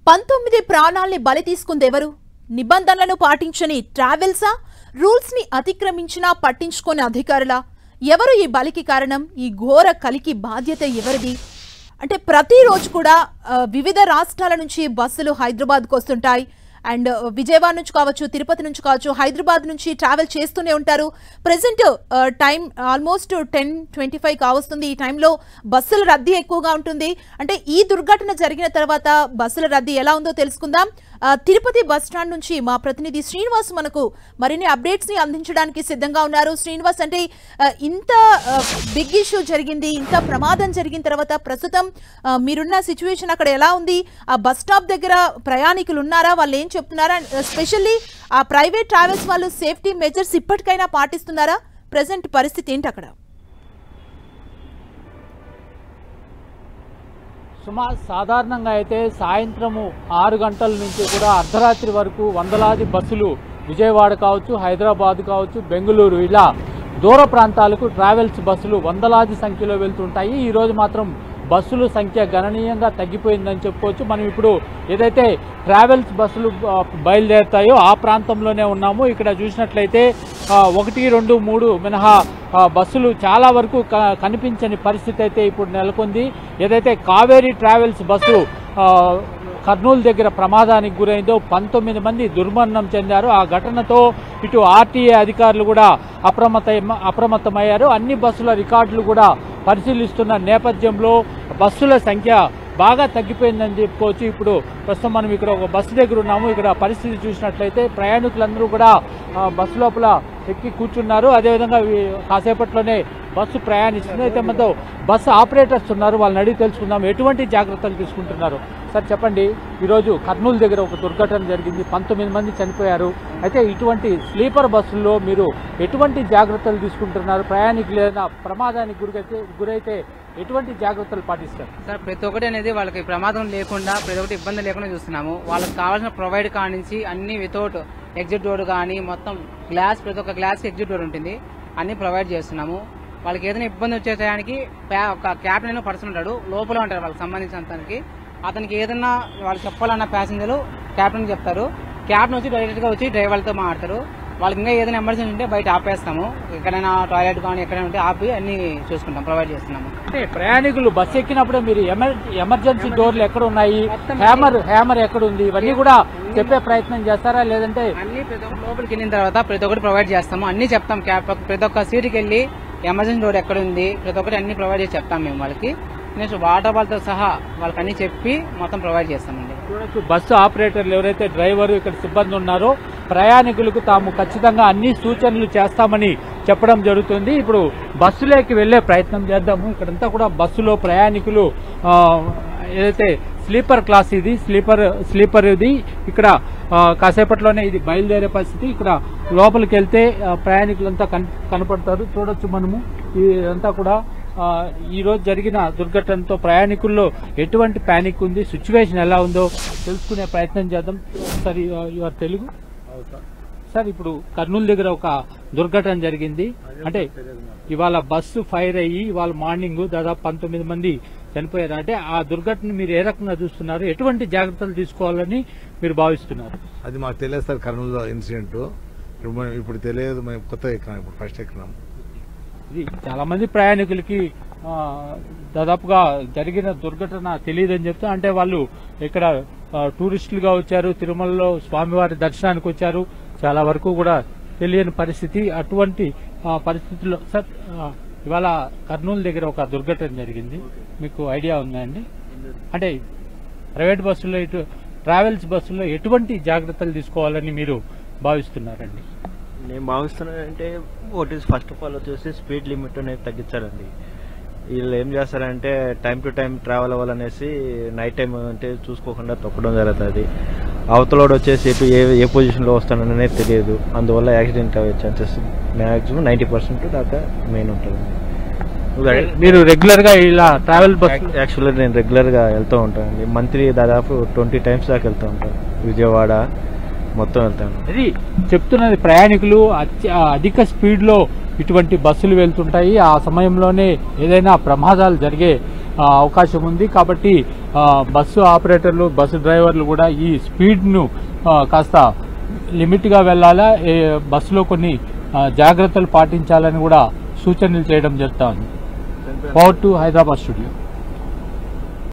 19 ప్రాణాల్ని బలి తీసుకుందెవరు? నిబంధనలను పాటించని ట్రావెల్సా? రూల్స్ ని అతిక్రమించినా పట్టించుకోని అధికారులా? ఎవరు ఈ బలికి కారణం? ఈ ఘోర కలికి బాధ్యత ఎవరిది? అంటే ప్రతిరోజు కూడా వివిధ రాష్ట్రాల నుంచి బస్సులు హైదరాబాద్కు వస్తుంటాయి. అండ్ విజయవాడ నుంచి కావచ్చు, తిరుపతి నుంచి కావచ్చు, హైదరాబాద్ నుంచి ట్రావెల్ చేస్తూనే ఉంటారు. ప్రెసెంట్ టైం ఆల్మోస్ట్ 10:25 కావస్తుంది. ఈ టైంలో బస్సుల రద్దీ ఎక్కువగా ఉంటుంది. అంటే ఈ దుర్ఘటన జరిగిన తర్వాత బస్సుల రద్దీ ఎలా ఉందో తెలుసుకుందాం. తిరుపతి బస్ స్టాండ్ నుంచి మా ప్రతినిధి శ్రీనివాస్ మనకు మరిన్ని అప్డేట్స్ ని అందించడానికి సిద్ధంగా ఉన్నారు. శ్రీనివాస్, అంటే ఇంత బిగ్ ఇష్యూ జరిగింది, ఇంత ప్రమాదం జరిగిన తర్వాత ప్రస్తుతం మీరున్న సిచ్యువేషన్ అక్కడ ఎలా ఉంది? ఆ బస్ స్టాప్ దగ్గర ప్రయాణికులు ఉన్నారా? వాళ్ళు ఏం చెప్తున్నారా? స్పెషల్లీ ఆ ప్రైవేట్ ట్రావెల్స్ వాళ్ళు సేఫ్టీ మెజర్స్ ఇప్పటికైనా పాటిస్తున్నారా? ప్రెసెంట్ పరిస్థితి ఏంటి అక్కడ? సాధారణంగా అయితే సాయంత్రము 6 గంటల నుంచి కూడా అర్ధరాత్రి వరకు వందలాది బస్సులు విజయవాడ కావచ్చు, హైదరాబాద్ కావచ్చు, బెంగళూరు ఇలా దూర ప్రాంతాలకు ట్రావెల్స్ బస్సులు వందలాది సంఖ్యలో వెళ్తుంటాయి. ఈరోజు మాత్రం బస్సుల సంఖ్య గణనీయంగా తగ్గిపోయిందని చెప్పుకోవచ్చు. మనం ఇప్పుడు ఏదైతే ట్రావెల్స్ బస్సులు బయలుదేరుతాయో ఆ ప్రాంతంలోనే ఉన్నాము. ఇక్కడ చూసినట్లయితే 1, 2, 3 మినహా బస్సులు చాలా వరకు కనిపించని పరిస్థితి అయితే ఇప్పుడు నెలకొంది. ఏదైతే కావేరీ ట్రావెల్స్ బస్సు కర్నూలు దగ్గర ప్రమాదానికి గురైందో 19 మంది దుర్మరణం చెందారు. ఆ ఘటనతో ఇటు ఆర్టీఏ అధికారులు కూడా అప్రమత్తమయ్యారు. అన్ని బస్సుల రికార్డులు కూడా పరిశీలిస్తున్న నేపథ్యంలో బస్సుల సంఖ్య బాగా తగ్గిపోయిందని చెప్పుకోవచ్చు. ఇప్పుడు ప్రస్తుతం మనం ఇక్కడ ఒక బస్సు దగ్గర ఉన్నాము. ఇక్కడ పరిస్థితి చూసినట్లయితే ప్రయాణికులందరూ కూడా బస్సు లోపల ఎక్కి కూర్చున్నారు. అదేవిధంగా కాసేపట్లోనే బస్సు ప్రయాణిస్తుంది. అయితే మనతో బస్సు ఆపరేటర్స్ ఉన్నారు, వాళ్ళని అడిగి తెలుసుకుందాం ఎటువంటి జాగ్రత్తలు తీసుకుంటున్నారు. సార్ చెప్పండి, ఈరోజు కర్నూలు దగ్గర ఒక దుర్ఘటన జరిగింది, 19 మంది చనిపోయారు. అయితే ఇటువంటి స్లీపర్ బస్సుల్లో మీరు ఎటువంటి జాగ్రత్తలు తీసుకుంటున్నారు? ప్రయాణికులు ఏదైనా ప్రమాదానికి గురైతే ఎటువంటి జాగ్రత్తలు పాటిస్తారు? సార్, ప్రతి ఒక్కటి అనేది వాళ్ళకి ప్రమాదం లేకుండా, ప్రతి ఒక్కటి ఇబ్బంది లేకుండా చూస్తున్నాము. వాళ్ళకి కావాల్సిన ప్రొవైడ్ కానించి అన్ని వితౌట్ ఎగ్జిట్ డోర్ కానీ మొత్తం గ్లాస్, ప్రతి ఒక్క గ్లాస్ ఎగ్జిట్ డోర్ ఉంటుంది, అన్ని ప్రొవైడ్ చేస్తున్నాము. వాళ్ళకి ఏదైనా ఇబ్బంది వచ్చే టయానికి ఒక క్యాప్టెన్ పర్సన్ ఉంటాడు, లోపల ఉంటారు వాళ్ళకి సంబంధించినంతకి. అతనికి ఏదన్నా వాళ్ళు చెప్పాలన్న ప్యాసింజర్లు క్యాప్టెన్ చెప్తారు. క్యాప్టెన్ వచ్చి డైరెక్ట్ గా వచ్చి డ్రైవర్లతో మాట్లాడతారు. వాళ్ళకి ఇంకా ఏదైనా ఎమర్జెన్సీ ఉంటే బయట ఆపేస్తాము. ఎక్కడైనా టాయిలెట్ కానీ ఎక్కడైనా ఉంటే ఆపి అన్ని చూసుకుంటాం, ప్రొవైడ్ చేస్తున్నాము. అంటే ప్రయాణికులు బస్సు ఎక్కినప్పుడు మీరు ఎమర్జెన్సీ డోర్లు ఎక్కడ ఉన్నాయి, హ్యామర్ ఎక్కడ ఉంది, ఇవన్నీ కూడా చెప్పే ప్రయత్నం చేస్తారా? లేదంటే అన్ని ప్రతి ఒక్క లోపలికి వెళ్ళిన తర్వాత ప్రతి ఒక్కటి ప్రొవైడ్ చేస్తాము, అన్ని చెప్తాం. ప్రతి ఒక్క సీటుకి వెళ్ళి ఎమర్జెన్సీ డోర్ ఎక్కడ ఉంది, ప్రతి ఒక్కటి అన్ని ప్రొవైడ్ చేసి చెప్తాం మేము వాళ్ళకి. నెక్స్ట్ వాటర్ బాల్తో సహా వాళ్ళకి అన్ని చెప్పి మొత్తం ప్రొవైడ్ చేస్తామండి. చూడొచ్చు, బస్సు ఆపరేటర్లు ఎవరైతే డ్రైవర్ ఇక్కడ సిబ్బంది ఉన్నారో ప్రయాణికులకు తాము ఖచ్చితంగా అన్ని సూచనలు చేస్తామని చెప్పడం జరుగుతుంది. ఇప్పుడు బస్సులోకి వెళ్లే ప్రయత్నం చేద్దాము. ఇక్కడంతా కూడా బస్సులో ప్రయాణికులు ఏదైతే స్లీపర్ క్లాస్, ఇది స్లీపర్ ఇది. ఇక్కడ కాసేపట్లోనే ఇది బయలుదేరే పరిస్థితి. ఇక్కడ లోపలికి వెళ్తే ప్రయాణికులంతా కనపడతారు. చూడొచ్చు మనము ఇదంతా కూడా ఈ రోజు జరిగిన దుర్ఘటనతో ప్రయాణికుల్లో ఎటువంటి ప్యానిక్ ఉంది, సిచ్యువేషన్ ఎలా ఉందో తెలుసుకునే ప్రయత్నం చేద్దాం. సార్, యువర్ తెలుగు సార్, ఇప్పుడు కర్నూలు దగ్గర ఒక దుర్ఘటన జరిగింది. అంటే ఇవాళ బస్సు ఫైర్ అయ్యి ఇవాళ మార్నింగ్ దాదాపు 19 మంది చనిపోయారు. అంటే ఆ దుర్ఘటన మీరు ఏ రకంగా చూస్తున్నారు? ఎటువంటి జాగ్రత్తలు తీసుకోవాలని మీరు భావిస్తున్నారు? అది మాకు తెలియదు సార్, కర్నూలులో ఇన్సిడెంట్ ఇప్పుడు తెలియదు. మేము కొత్త ఎక్కినాం, ఇప్పుడు ఫస్ట్ ఎక్కినాం. ఇది చాలా మంది ప్రయాణికులకి దాదాపుగా జరిగిన దుర్ఘటన తెలియదని చెప్తా. అంటే వాళ్ళు ఇక్కడ టూరిస్టులుగా వచ్చారు, తిరుమలలో స్వామివారి దర్శనానికి వచ్చారు, చాలా వరకు కూడా తెలియని పరిస్థితి. అటువంటి పరిస్థితుల్లో సార్ ఇవాళ కర్నూలు దగ్గర ఒక దుర్ఘటన జరిగింది, మీకు ఐడియా ఉందా అండి? అంటే ప్రైవేట్ బస్సుల్లో ఇటు ట్రావెల్స్ బస్సుల్లో ఎటువంటి జాగ్రత్తలు తీసుకోవాలని మీరు భావిస్తున్నారండి? నేను భావిస్తున్నానంటే ఫస్ట్ ఆఫ్ ఆల్ వచ్చేసి స్పీడ్ లిమిట్ అనేది తగ్గించాలండి. వీళ్ళు ఏం చేస్తారంటే టైం టు టైం ట్రావెల్ అవ్వాలనేసి నైట్ టైం అంటే చూసుకోకుండా తొక్కడం జరుగుతుంది. అవతలోడు వచ్చేసి ఏ పొజిషన్లో వస్తాననేది తెలియదు, అందువల్ల యాక్సిడెంట్ అయ్యే ఛాన్సెస్ మ్యాక్సిమం 90% దాకా మెయిన్ ఉంటుంది. మీరు రెగ్యులర్ గా ఇలా ట్రావెల్ బస్? యాక్చువల్గా నేను రెగ్యులర్ గా వెళ్తూ ఉంటానండి. మంత్లీ దాదాపు 20 times దాకా వెళ్తూ ఉంటాను, విజయవాడ మొత్తం వెళ్తాను. అది చెప్తున్నది, ప్రయాణికులు అధిక స్పీడ్ లో ఇటువంటి బస్సులు వెళ్తుంటాయి. ఆ సమయంలోనే ఏదైనా ప్రమాదాలు జరిగే అవకాశం ఉంది. కాబట్టి బస్సు ఆపరేటర్లు బస్సు డ్రైవర్లు కూడా ఈ స్పీడ్ను కాస్త లిమిట్గా వెళ్ళాలా, బస్సులో కొన్ని జాగ్రత్తలు పాటించాలని కూడా సూచనలు చేయడం జరుగుతుంది. Power to Hyderabad studio.